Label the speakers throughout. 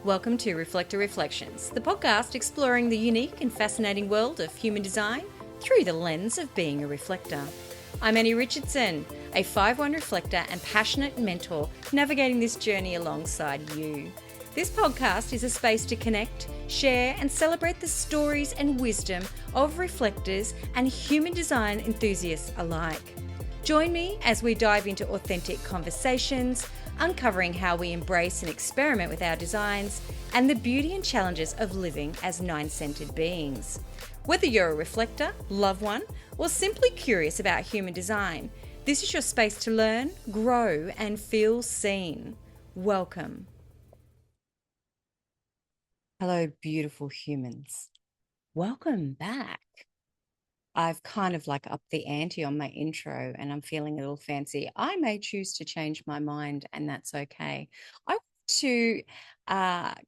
Speaker 1: Welcome to Reflector Reflections, the podcast exploring the unique and fascinating world of human design through the lens of being a reflector. I'm Annie Richardson, a 5-1 reflector and passionate mentor navigating this journey alongside you. This podcast is a space to connect, share, and celebrate the stories and wisdom of reflectors and human design enthusiasts alike. Join me as we dive into authentic conversations, uncovering how we embrace and experiment with our designs and the beauty and challenges of living as 9-centered beings. Whether you're a reflector, loved one, or simply curious about human design, this is your space to learn, grow, and feel seen. Welcome. Hello, beautiful humans. Welcome back. I've kind of like upped the ante on my intro and I'm feeling a little fancy. I may choose to change my mind, and that's okay. I want to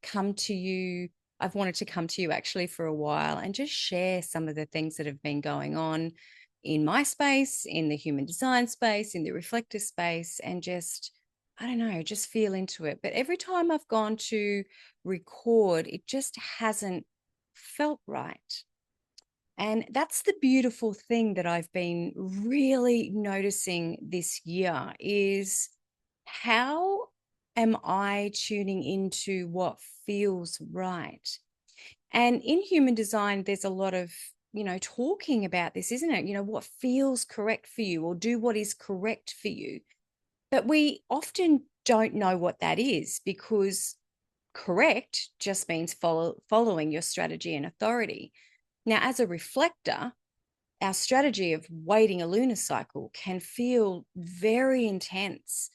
Speaker 1: come to you. I've wanted to come to you actually for a while and just share some of the things that have been going on in my space, in the human design space, in the reflector space, and just, I don't know, just feel into it. But every time I've gone to record, it just hasn't felt right. And that's the beautiful thing that I've been really noticing this year is how am I tuning into what feels right? And in human design, there's a lot of, talking about this, isn't it? What feels correct for you, or do what is correct for you. But we often don't know what that is, because correct just means following your strategy and authority. Now, as a reflector, our strategy of waiting a lunar cycle can feel very intense.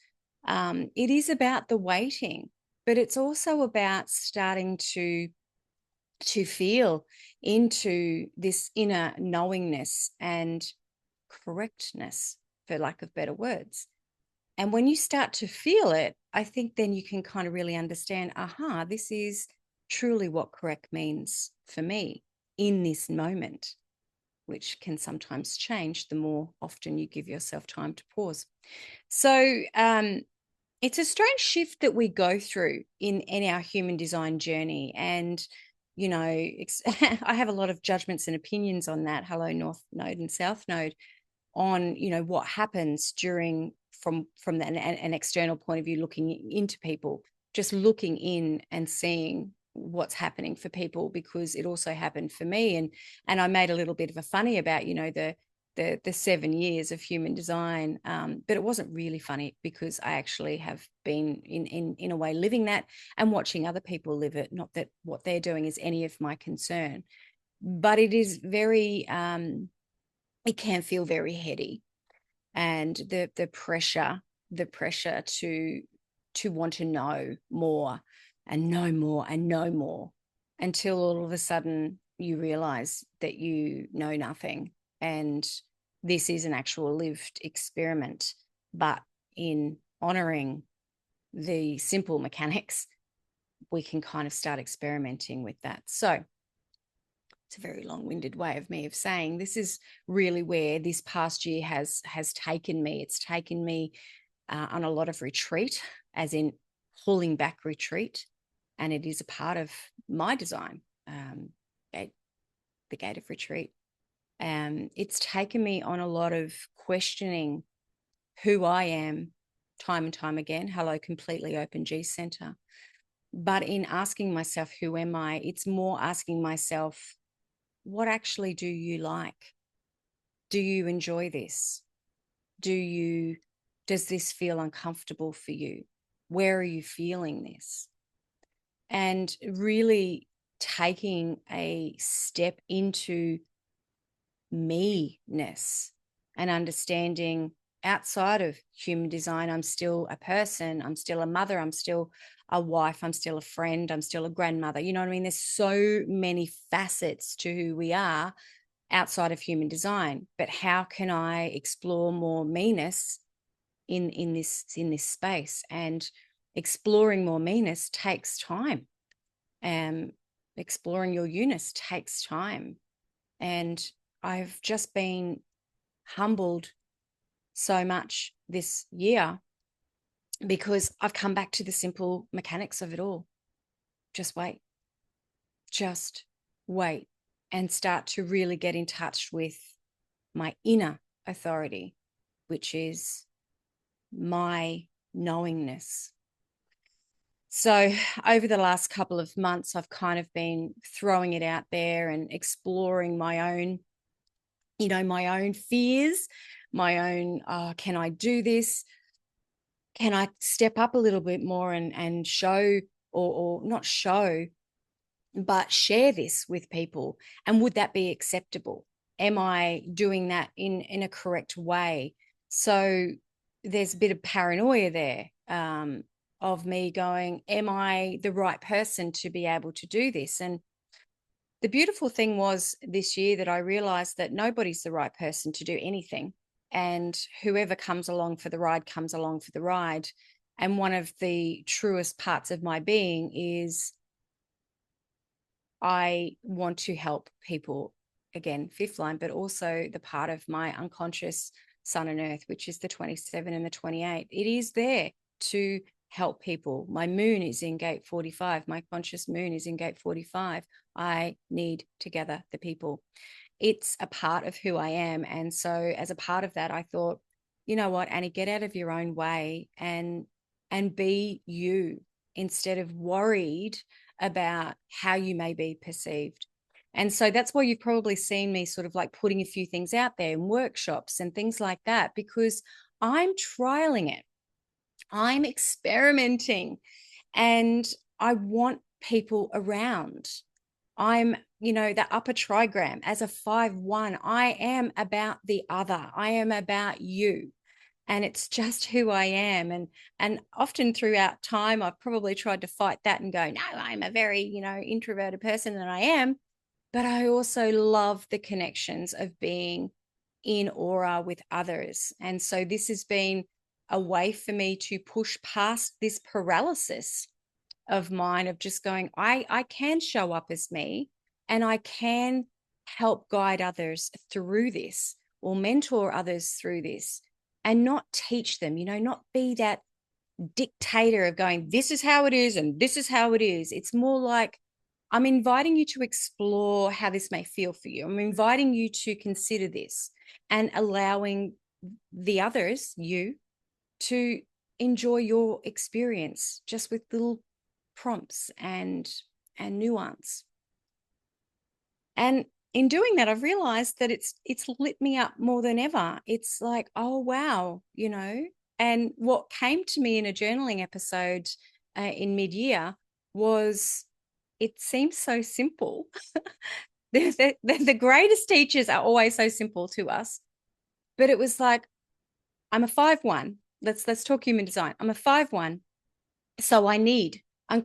Speaker 1: It is about the waiting, but it's also about starting to feel into this inner knowingness and correctness, for lack of better words. And when you start to feel it, I think then you can kind of really understand, this is truly what correct means for me in this moment, which can sometimes change the more often you give yourself time to pause. So it's a strange shift that we go through in our human design journey. And, I have a lot of judgments and opinions on that. Hello, North Node and South Node, on, what happens during from an external point of view, looking into people, just looking in and seeing what's happening for people, because it also happened for me. And I made a little bit of a funny about, the 7 years of human design. But it wasn't really funny, because I actually have been in a way living that and watching other people live it. Not that what they're doing is any of my concern, but it is very, it can feel very heady. And the pressure to want to know more and know more and know more, until all of a sudden you realize that you know nothing. And this is an actual lived experiment. But in honoring the simple mechanics, we can kind of start experimenting with that. So it's a very long-winded way of me of saying this is really where this past year has taken me. It's taken me on a lot of retreat, as in pulling back retreat. And it is a part of my design, the gate of retreat. It's taken me on a lot of questioning who I am time and time again. Hello, completely open G center. But in asking myself, who am I? It's more asking myself, what actually do you like? Do you enjoy this? Does this feel uncomfortable for you? Where are you feeling this? And really taking a step into me-ness and understanding, outside of human design, I'm still a person, I'm still a mother, I'm still a wife, I'm still a friend, I'm still a grandmother. You know what I mean? There's so many facets to who we are outside of human design. But how can I explore more me-ness in this space? And exploring more me-ness takes time. Exploring your you-ness takes time. And I've just been humbled so much this year, because I've come back to the simple mechanics of it all. just wait. Just wait and start to really get in touch with my inner authority, which is my knowingness. So over the last couple of months, I've kind of been throwing it out there and exploring my own, my own fears, my own, can I do this? Can I step up a little bit more and show or not show, but share this with people? And would that be acceptable? Am I doing that in a correct way? So there's a bit of paranoia there, of me going, am I the right person to be able to do this? And the beautiful thing was this year that I realized that nobody's the right person to do anything. And whoever comes along for the ride comes along for the ride. And one of the truest parts of my being is I want to help people, again, fifth line, but also the part of my unconscious sun and earth, which is the 27 and the 28. It is there to help people. My moon is in gate 45. My conscious moon is in gate 45. I need to gather the people. It's a part of who I am. And so as a part of that, I thought, you know what, Annie, get out of your own way and be you, instead of worried about how you may be perceived. And so that's why you've probably seen me sort of like putting a few things out there in workshops and things like that, because I'm trialing it. I'm experimenting and I want people around. I'm, the upper trigram as a 5-1. I am about the other. I am about you. And it's just who I am. And often throughout time, I've probably tried to fight that and go, no, I'm a very, introverted person, and I am. But I also love the connections of being in aura with others. And so this has been a way for me to push past this paralysis of mine of just going, I can show up as me, and I can help guide others through this or mentor others through this, and not teach them, not be that dictator of going, this is how it is and this is how it is. It's more like, I'm inviting you to explore how this may feel for you. I'm inviting you to consider this and allowing the others, you, to enjoy your experience just with little prompts and nuance. And in doing that, I've realized that it's lit me up more than ever. It's like, oh, wow, And what came to me in a journaling episode in mid-year was, it seems so simple. The greatest teachers are always so simple to us. But it was like, I'm a 5-1. Let's talk human design. I'm a 5-1. So I need, at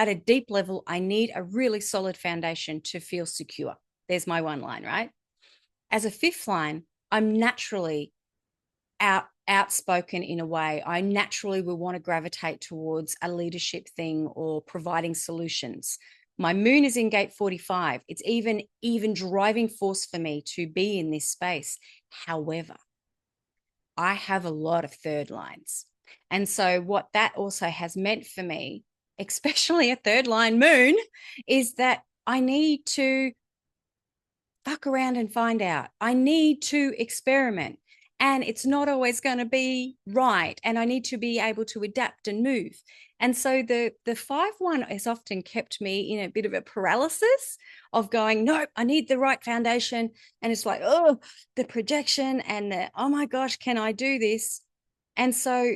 Speaker 1: a deep level, I need a really solid foundation to feel secure. There's my one line, right? As a fifth line, I'm naturally outspoken in a way. I naturally will want to gravitate towards a leadership thing or providing solutions. My moon is in gate 45. It's even driving force for me to be in this space. However, I have a lot of third lines. And so what that also has meant for me, especially a third line moon, is that I need to fuck around and find out. I need to experiment. And it's not always going to be right. And I need to be able to adapt and move. And so the 5-1 has often kept me in a bit of a paralysis of going, nope, I need the right foundation. And it's like, oh, the projection and the, oh my gosh, can I do this? And so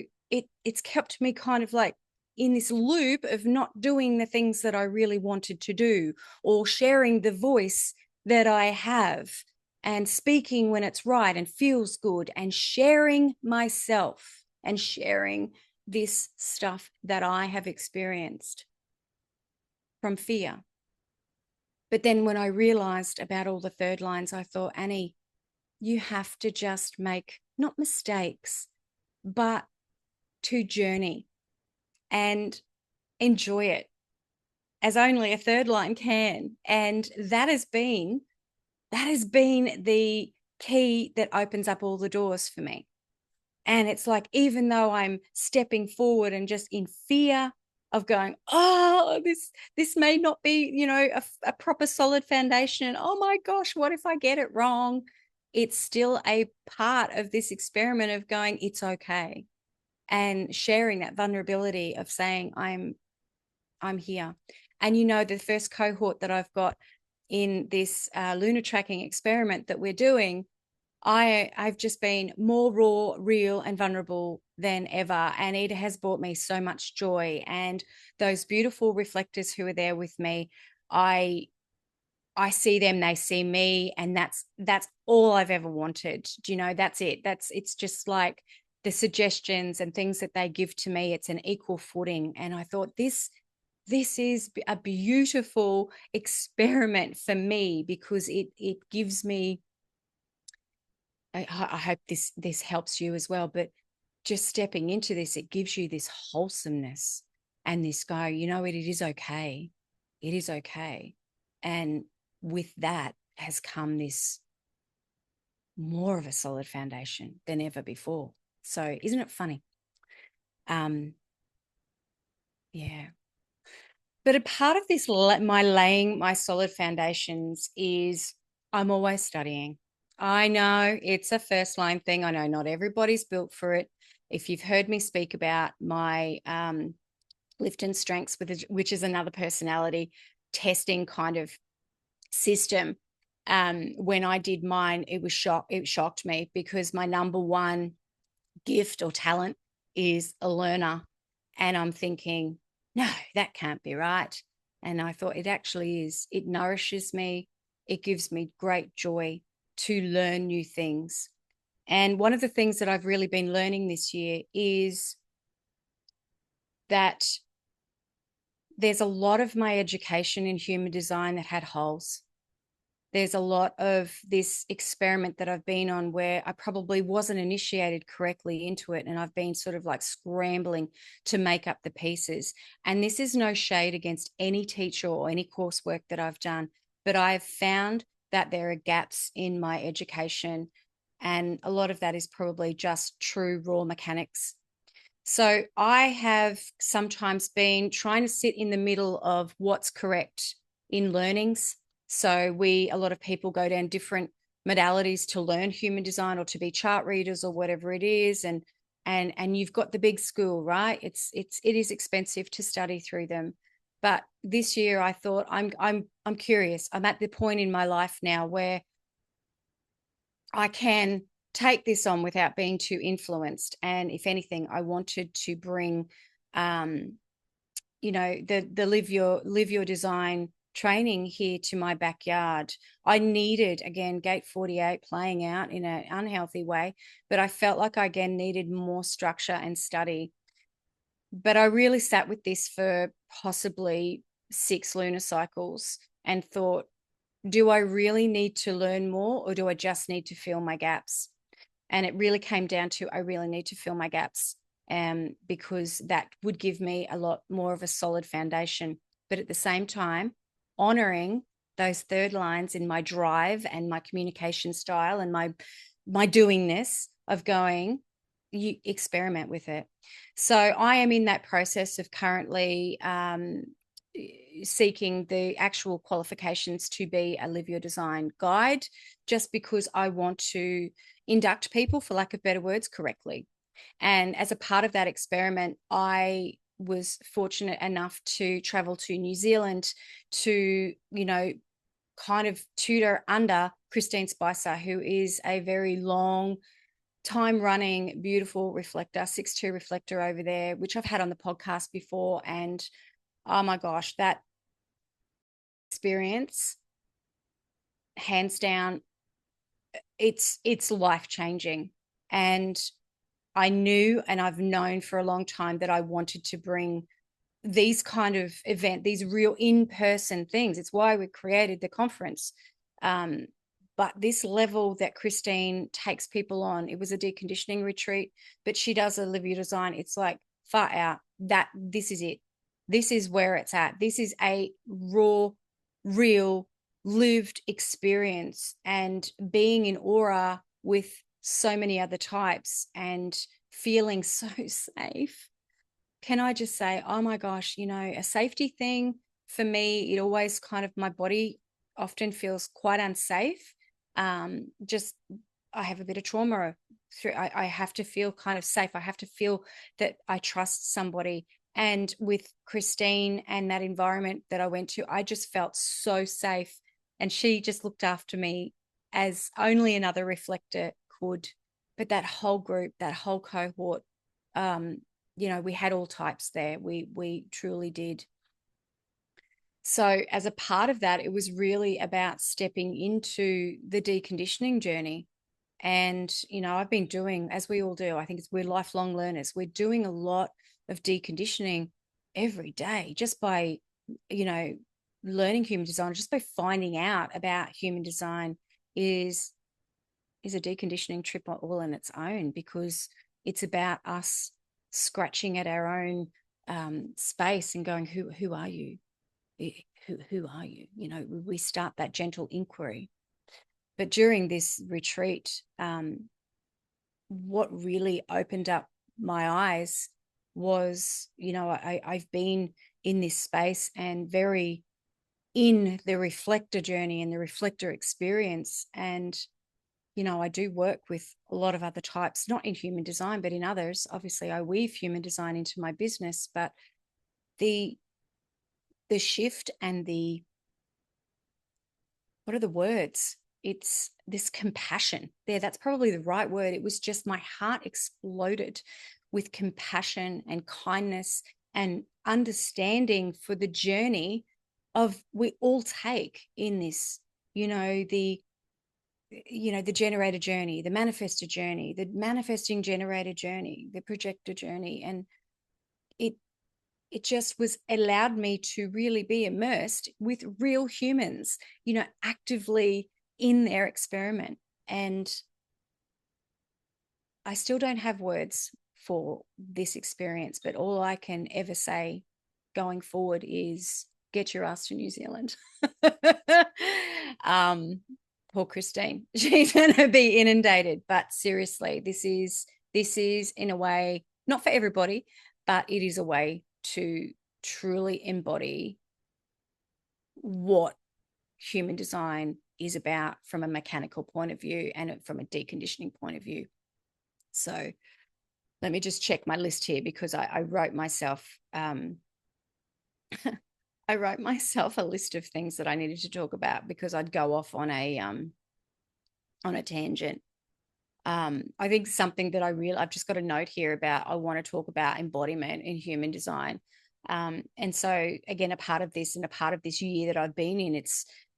Speaker 1: it's kept me kind of like in this loop of not doing the things that I really wanted to do, or sharing the voice that I have and speaking when it's right and feels good, and sharing myself and sharing this stuff that I have experienced from fear. But then when I realized about all the third lines, I thought, Annie, you have to just make not mistakes, but to journey and enjoy it as only a third line can. And that has been the key that opens up all the doors for me. And it's like, even though I'm stepping forward and just in fear of going, oh, this may not be, you know, a proper solid foundation. Oh my gosh, what if I get it wrong? It's still a part of this experiment of going, it's okay. And sharing that vulnerability of saying, I'm here. And, you know, the first cohort that I've got in this lunar tracking experiment that we're doing, I've just been more raw, real, and vulnerable than ever. And it has brought me so much joy. And those beautiful reflectors who are there with me, I see them, they see me, and that's all I've ever wanted. Do you know, that's it. It's just like the suggestions and things that they give to me, it's an equal footing. And I thought this is a beautiful experiment for me, because it gives me, I hope this helps you as well, but just stepping into this, it gives you this wholesomeness and this go, you know, it is okay. It is okay. And with that has come this more of a solid foundation than ever before. So isn't it funny? Yeah. But a part of this, my laying my solid foundations, is I'm always studying. I know it's a first line thing. I know not everybody's built for it. If you've heard me speak about my lift and strengths, which is another personality testing kind of system, when I did mine, it shocked me, because my number one gift or talent is a learner. And I'm thinking, no, that can't be right. And I thought, it actually is. It nourishes me. It gives me great joy to learn new things. And one of the things that I've really been learning this year is that there's a lot of my education in human design that had holes. There's a lot of this experiment that I've been on where I probably wasn't initiated correctly into it. And I've been sort of like scrambling to make up the pieces. And this is no shade against any teacher or any coursework that I've done, but I've found that there are gaps in my education. And a lot of that is probably just true raw mechanics. So I have sometimes been trying to sit in the middle of what's correct in learnings. So a lot of people go down different modalities to learn human design or to be chart readers or whatever it is. And you've got the big school, right? It is expensive to study through them. But this year I thought I'm curious. I'm at the point in my life now where I can take this on without being too influenced. And if anything, I wanted to bring, you know, the live your design training here to my backyard. I needed, again, gate 48 playing out in an unhealthy way, but I felt like I again needed more structure and study. But I really sat with this for possibly 6 lunar cycles and thought, do I really need to learn more, or do I just need to fill my gaps? And it really came down to, I really need to fill my gaps, because that would give me a lot more of a solid foundation. But at the same time, honoring those third lines in my drive and my communication style and my doingness of going, you experiment with it. So I am in that process of currently seeking the actual qualifications to be a Live Your Design guide, just because I want to induct people, for lack of better words, correctly. And as a part of that experiment, I was fortunate enough to travel to New Zealand to, you know, kind of tutor under Christine Spicer, who is a very long time running, beautiful reflector, 6'2" reflector over there, which I've had on the podcast before. And oh my gosh, that experience, hands down, it's life-changing. And I knew, and I've known for a long time, that I wanted to bring these kind of these real in-person things. It's why we created the conference. But this level that Christine takes people on, it was a deconditioning retreat, but she does a Live Your Design. It's like far out that this is it. This is where it's at. This is a raw, real, lived experience, and being in aura with so many other types and feeling so safe can I just say, oh my gosh, a safety thing for me, it always kind of, my body often feels quite unsafe. Just I have a bit of trauma through, I have to feel kind of safe. I have to feel that I trust somebody. And with Christine and that environment that I went to, I just felt so safe. And she just looked after me as only another reflector could. But that whole group, that whole cohort, we had all types there. We truly did. So as a part of that, it was really about stepping into the deconditioning journey. And, I've been doing, as we all do, I think we're lifelong learners. We're doing a lot of deconditioning every day just by, learning human design, just by finding out about human design is a deconditioning trip all in its own, because it's about us scratching at our own space and going, who are you? Who are you? We start that gentle inquiry. But during this retreat, what really opened up my eyes was, I've been in this space and very in the reflector journey and the reflector experience. And, I do work with a lot of other types, not in human design, but in others. Obviously, I weave human design into my business, but the shift and what are the words? It's this compassion there. That's probably the right word. It was just, my heart exploded with compassion and kindness and understanding for the journey of we all take in this, the generator journey, the manifestor journey, the manifesting generator journey, the projector journey. And it just was allowed me to really be immersed with real humans, actively in their experiment. And I still don't have words for this experience, but all I can ever say going forward is get your ass to New Zealand. Poor Christine, she's going to be inundated. But seriously, this is in a way not for everybody, but it is a way to truly embody what human design is about from a mechanical point of view and from a deconditioning point of view. So let me just check my list here, because I wrote myself I wrote myself a list of things that I needed to talk about, because I'd go off on a tangent. I think something that I've just got a note here about, I want to talk about embodiment in human design. And so again, a part of this year that I've been in,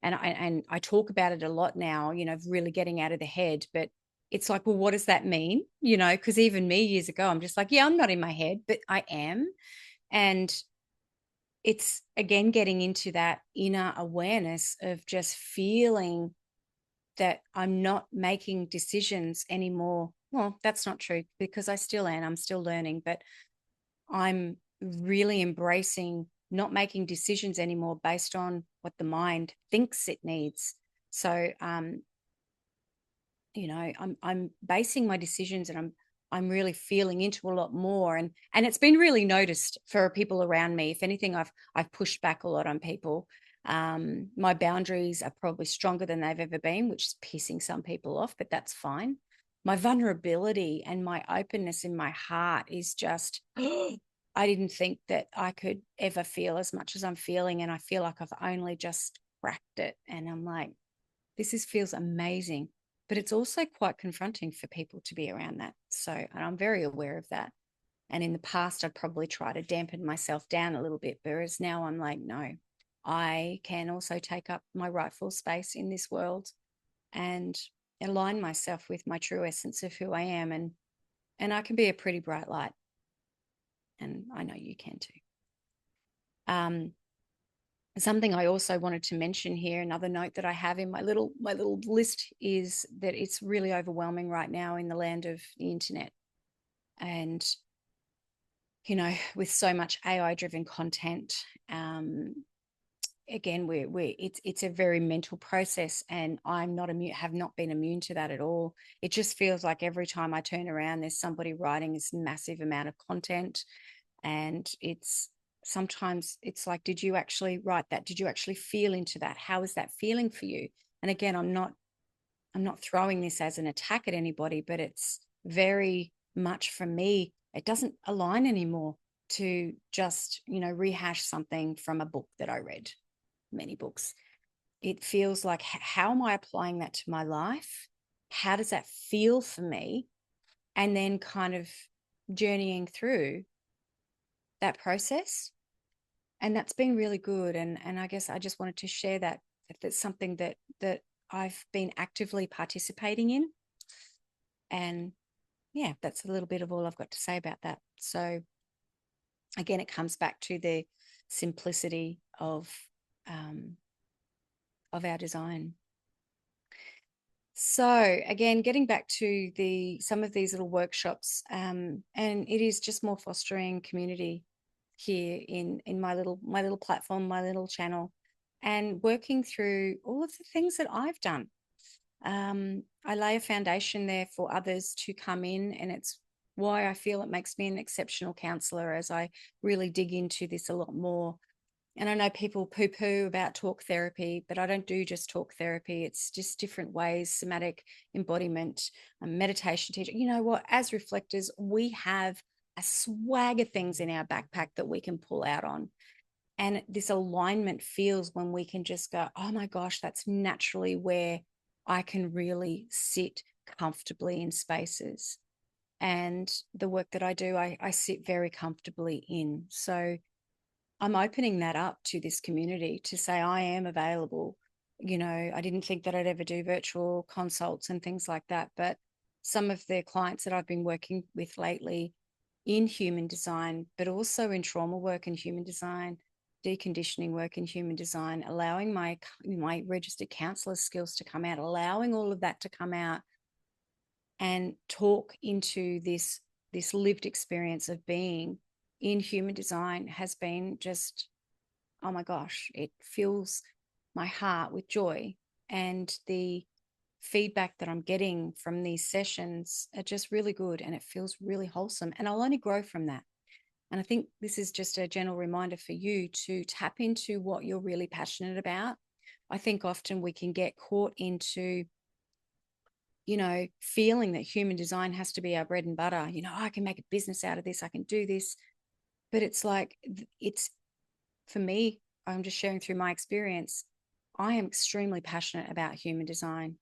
Speaker 1: and I talk about it a lot now, really getting out of the head, but it's like, well, what does that mean? Because even me years ago, I'm just like, yeah, I'm not in my head, but I am. And it's again, getting into that inner awareness of just feeling that I'm not making decisions anymore. Well, that's not true, because I still am. I'm still learning, but I'm really embracing not making decisions anymore based on what the mind thinks it needs. So, I'm basing my decisions, and I'm really feeling into a lot more, and it's been really noticed for people around me. If anything, I've pushed back a lot on people. My boundaries are probably stronger than they've ever been, which is pissing some people off, but that's fine. My vulnerability and my openness in my heart is just, I didn't think that I could ever feel as much as I'm feeling. And I feel like I've only just cracked it. And I'm like, feels amazing, but it's also quite confronting for people to be around that. So, and I'm very aware of that. And in the past, I'd probably try to dampen myself down a little bit, whereas now I'm like, no, I can also take up my rightful space in this world and align myself with my true essence of who I am. And I can be a pretty bright light. And I know you can too. Something I also wanted to mention here, another note that I have in my little list, is that it's really overwhelming right now in the land of the internet. And, with so much AI driven content, again, it's a very mental process, and I'm not immune, have not been immune to that at all. It just feels like every time I turn around, there's somebody writing this massive amount of content. And sometimes it's like, did you actually write that? Did you actually feel into that? How is that feeling for you? And again, I'm not throwing this as an attack at anybody, but it's very much for me, it doesn't align anymore to just, rehash something from a book that I read, many books. It feels like, how am I applying that to my life? How does that feel for me? And then kind of journeying through that process. And that's been really good. And I guess I just wanted to share that, if that's something that I've been actively participating in. And yeah, that's a little bit of all I've got to say about that. So again, it comes back to the simplicity of our design. So again, getting back to some of these little workshops, and it is just more fostering community here in my little platform, my little channel, and working through all of the things that I've done. I lay a foundation there for others to come in, and it's why I feel it makes me an exceptional counselor as I really dig into this a lot more. And I know people poo-poo about talk therapy, but I don't do just talk therapy. It's just different ways, somatic embodiment, meditation teacher. You know what? As reflectors, we have a swag of things in our backpack that we can pull out on. And this alignment feels when we can just go, oh my gosh, that's naturally where I can really sit comfortably in spaces. And the work that I do, I sit very comfortably in. So I'm opening that up to this community to say I am available. I didn't think that I'd ever do virtual consults and things like that, but some of the clients that I've been working with lately in human design, but also in trauma work and human design, deconditioning work and human design, allowing my registered counselor skills to come out, allowing all of that to come out and talk into this lived experience of being in human design has been just, oh my gosh, it fills my heart with joy. And the feedback that I'm getting from these sessions are just really good, and it feels really wholesome, and I'll only grow from that. And I think this is just a general reminder for you to tap into what you're really passionate about. I think often we can get caught into feeling that human design has to be our bread and butter. I can make a business out of this, I can do this. But it's like, for me, I'm just sharing through my experience. I am extremely passionate about human design,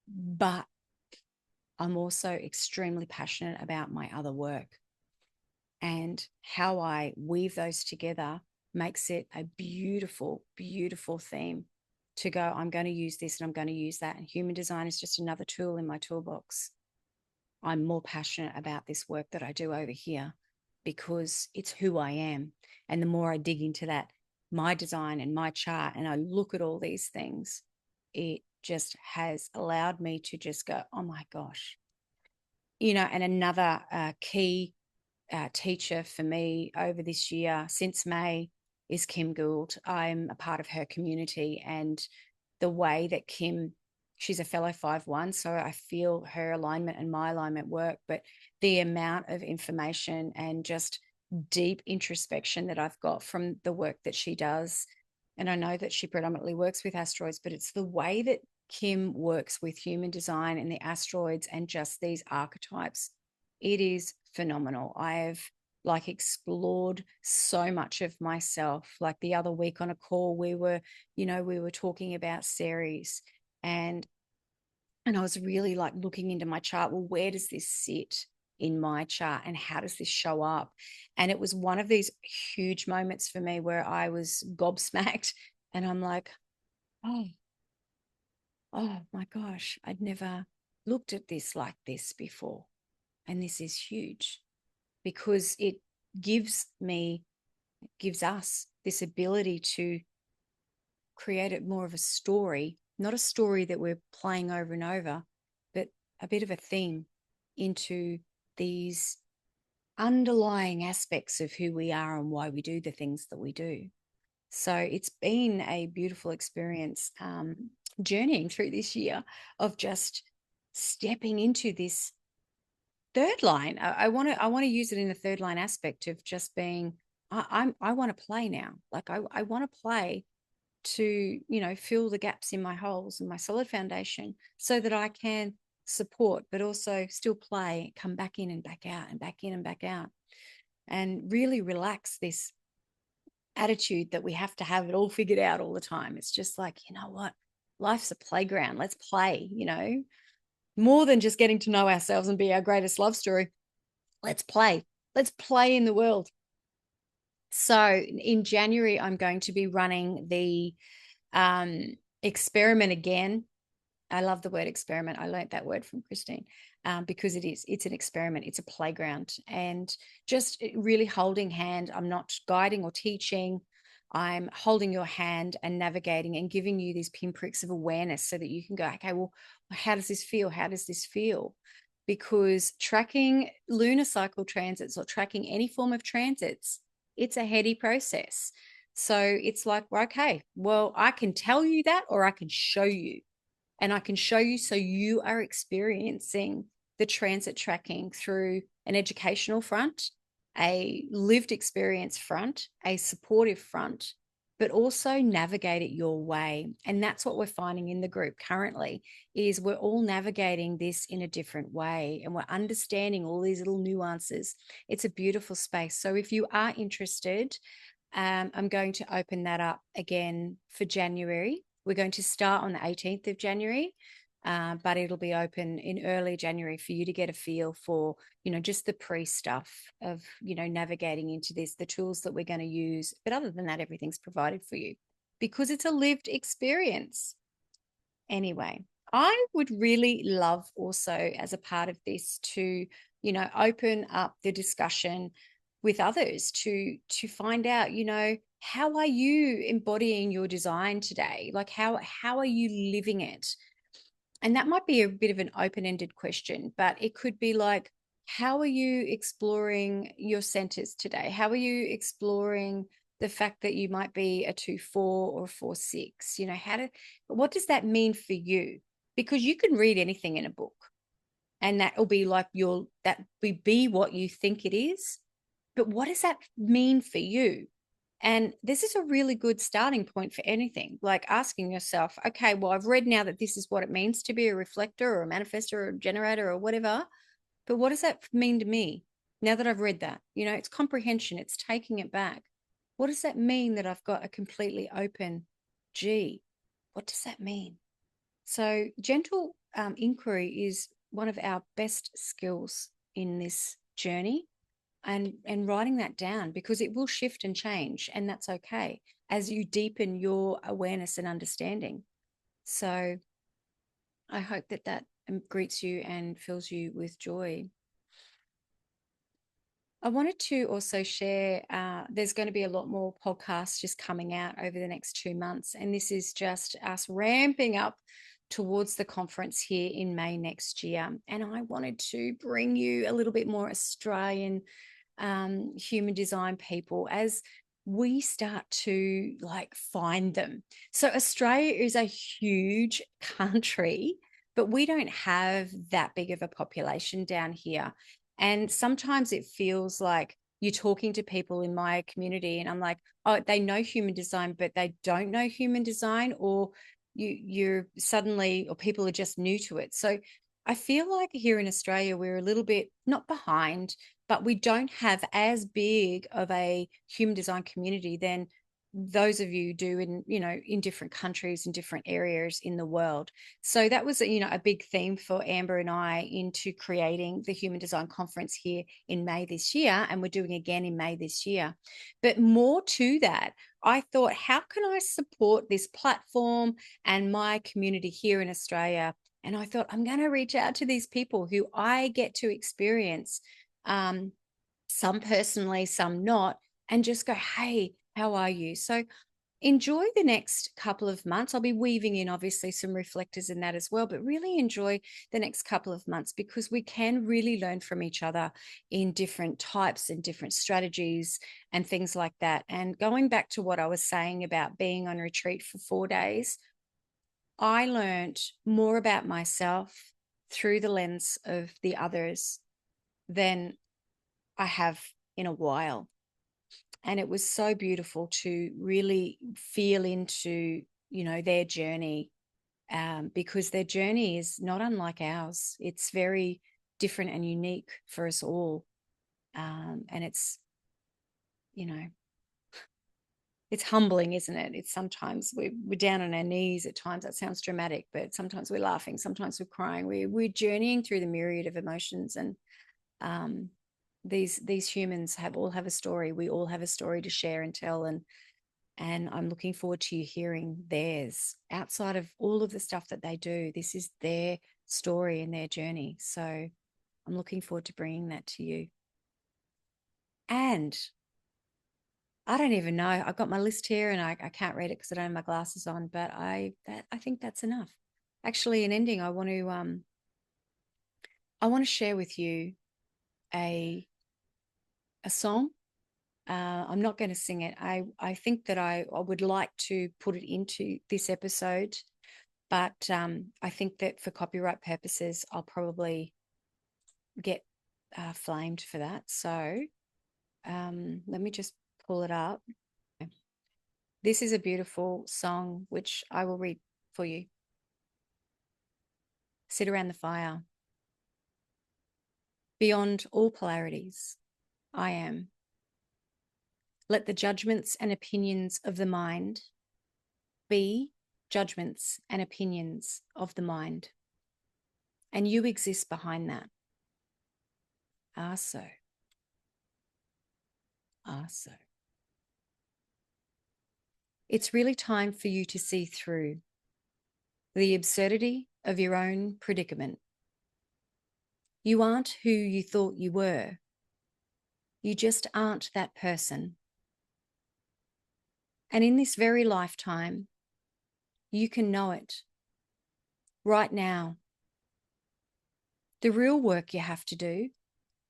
Speaker 1: but I'm also extremely passionate about my other work. And how I weave those together makes it a beautiful, beautiful theme to go, I'm going to use this and I'm going to use that. And human design is just another tool in my toolbox. I'm more passionate about this work that I do over here because it's who I am. And the more I dig into that, my design and my chart, and I look at all these things, it just has allowed me to just go, oh my gosh. And another key teacher for me over this year, since May, is Kim Gould. I'm a part of her community, and the way that she's a fellow 5-1, so I feel her alignment and my alignment work, but the amount of information and just deep introspection that I've got from the work that she does. And I know that she predominantly works with asteroids, but it's the way that Kim works with human design and the asteroids and just these archetypes. It is phenomenal. I've explored so much of myself. Like the other week on a call, we were talking about series, and I was really looking into my chart. Well, where does this sit in my chart and how does this show up? And it was one of these huge moments for me where I was gobsmacked, and I'm like, oh my gosh, I'd never looked at this like this before. And this is huge because it gives us this ability to create it more of a story, not a story that we're playing over and over, but a bit of a theme into these underlying aspects of who we are and why we do the things that we do. So it's been a beautiful experience journeying through this year of just stepping into this third line. I want to use it in a third line aspect of just being, I want to play now. Like I want to play to, you know, fill the gaps in my holes and my solid foundation so that I can support, but also still play, come back in and back out and back in and back out, and really relax this attitude that we have to have it all figured out all the time. It's just like, you know what? Life's a playground. Let's play, you know, more than just getting to know ourselves and be our greatest love story. Let's play. Let's play in the world. So in January, I'm going to be running the experiment again. I love the word experiment. I learned that word from Christine, because it's an experiment. It's a playground, and just really holding hand. I'm not guiding or teaching. I'm holding your hand and navigating and giving you these pinpricks of awareness so that you can go, okay, well, how does this feel? How does this feel? Because tracking lunar cycle transits or tracking any form of transits, it's a heady process. So it's like, okay, well, I can tell you that, or I can show you. And I can show you so you are experiencing the transit tracking through an educational front, a lived experience front, a supportive front, but also navigate it your way. And that's what we're finding in the group currently, is we're all navigating this in a different way, and we're understanding all these little nuances. It's a beautiful space. So if you are interested, I'm going to open that up again for January. We're going to start on the 18th of January, but it'll be open in early January for you to get a feel for, you know, just the pre-stuff of, you know, navigating into this, the tools that we're going to use. But other than that, everything's provided for you because it's a lived experience. Anyway, I would really love also as a part of this to, you know, open up the discussion with others to find out, you know, how are you embodying your design today? Like how are you living it? And that might be a bit of an open-ended question, but it could be like, how are you exploring your centers today? How are you exploring the fact that you might be a 2-4 or a 4-6? You know, what does that mean for you? Because you can read anything in a book, and that will be like that will be what you think it is. But what does that mean for you? And this is a really good starting point for anything, like asking yourself, okay, well, I've read now that this is what it means to be a reflector or a manifestor or a generator or whatever. But what does that mean to me now that I've read that? You know, it's comprehension, it's taking it back. What does that mean that I've got a completely open G? What does that mean? So, gentle inquiry is one of our best skills in this journey, and writing that down, because it will shift and change, and that's okay as you deepen your awareness and understanding. So I hope that greets you and fills you with joy. I wanted to also share, there's going to be a lot more podcasts just coming out over the next 2 months, and this is just us ramping up towards the conference here in May next year. And I wanted to bring you a little bit more Australian human design people as we start to like find them. So Australia is a huge country, but we don't have that big of a population down here. And sometimes it feels like you're talking to people in my community and I'm like, oh, they know human design, but they don't know human design, or you're suddenly, or people are just new to it. So I feel like here in Australia, we're a little bit not behind, but we don't have as big of a human design community than those of you do in, you know, in different countries, in different areas in the world. So that was, you know, a big theme for Amber and I into creating the Human Design Conference here in May this year, and we're doing again in May this year. But more to that, I thought, how can I support this platform and my community here in Australia? And I thought, I'm going to reach out to these people who I get to experience, some personally, some not, and just go, hey, how are you? So enjoy the next couple of months. I'll be weaving in obviously some reflectors in that as well, but really enjoy the next couple of months, because we can really learn from each other in different types and different strategies and things like that. And going back to what I was saying about being on retreat for 4 days, I learned more about myself through the lens of the others than I have in a while. And it was so beautiful to really feel into, their journey, because their journey is not unlike ours. It's very different and unique for us all. And you know, it's humbling, isn't it? It's sometimes we're down on our knees at times. That sounds dramatic, but sometimes we're laughing, sometimes we're crying. We're journeying through the myriad of emotions, and um, these humans all have a story. We all have a story to share and tell, and I'm looking forward to you hearing theirs outside of all of the stuff that they do. This is their story and their journey. So I'm looking forward to bringing that to you. And I don't even know. I've got my list here and I can't read it because I don't have my glasses on, but I think that's enough. Actually, in ending, I want to share with you a song. I'm not going to sing it. I think that I would like to put it into this episode, but I think that for copyright purposes, I'll probably get flamed for that. So let me just pull it up. This is a beautiful song, which I will read for you. Sit around the fire. Beyond all polarities, I am. Let the judgments and opinions of the mind be judgments and opinions of the mind. And you exist behind that. So. So. It's really time for you to see through the absurdity of your own predicament. You aren't who you thought you were. You just aren't that person. And in this very lifetime, you can know it right now. The real work you have to do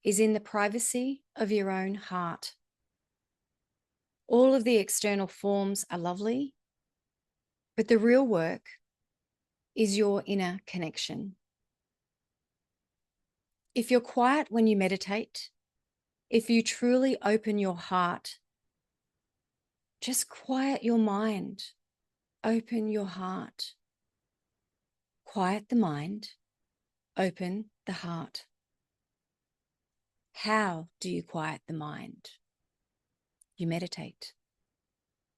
Speaker 1: is in the privacy of your own heart. All of the external forms are lovely, but the real work is your inner connection. If you're quiet when you meditate, if you truly open your heart, just quiet your mind, open your heart. Quiet the mind, open the heart. How do you quiet the mind? You meditate.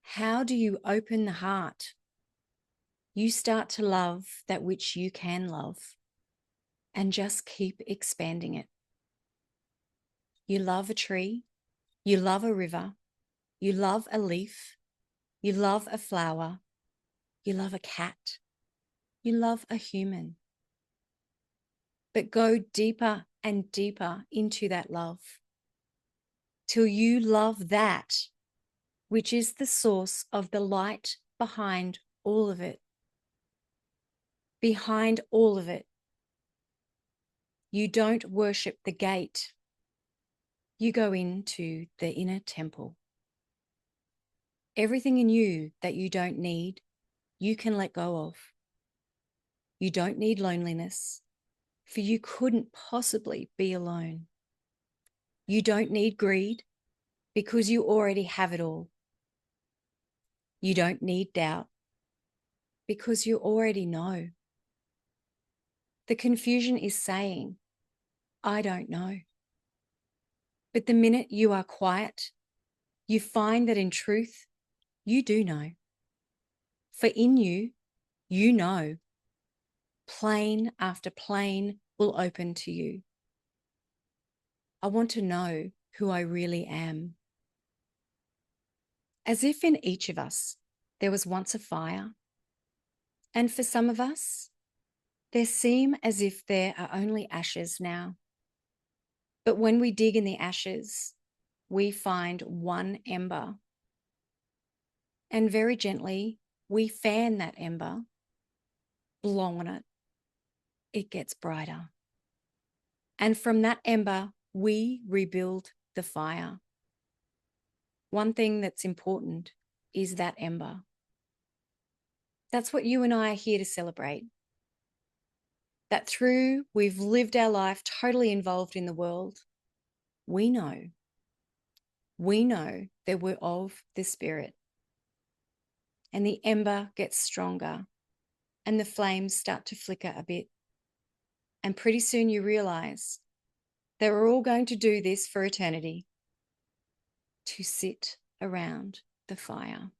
Speaker 1: How do you open the heart? You start to love that which you can love and just keep expanding it. You love a tree, you love a river, you love a leaf, you love a flower, you love a cat, you love a human. But go deeper and deeper into that love till you love that which is the source of the light behind all of it. Behind all of it. You don't worship the gate. You go into the inner temple. Everything in you that you don't need, you can let go of. You don't need loneliness, for you couldn't possibly be alone. You don't need greed, because you already have it all. You don't need doubt, because you already know. The confusion is saying, I don't know. But the minute you are quiet, you find that in truth, you do know. For in you, you know. Plane after plane will open to you. I want to know who I really am. As if in each of us, there was once a fire. And for some of us, there seem as if there are only ashes now. But when we dig in the ashes, we find one ember. And very gently, we fan that ember, blow on it. It gets brighter. And from that ember, we rebuild the fire. One thing that's important is that ember. That's what you and I are here to celebrate. that through we've lived our life totally involved in the world, we know that we're of the Spirit. And the ember gets stronger and the flames start to flicker a bit. And pretty soon you realize that we're all going to do this for eternity, to sit around the fire.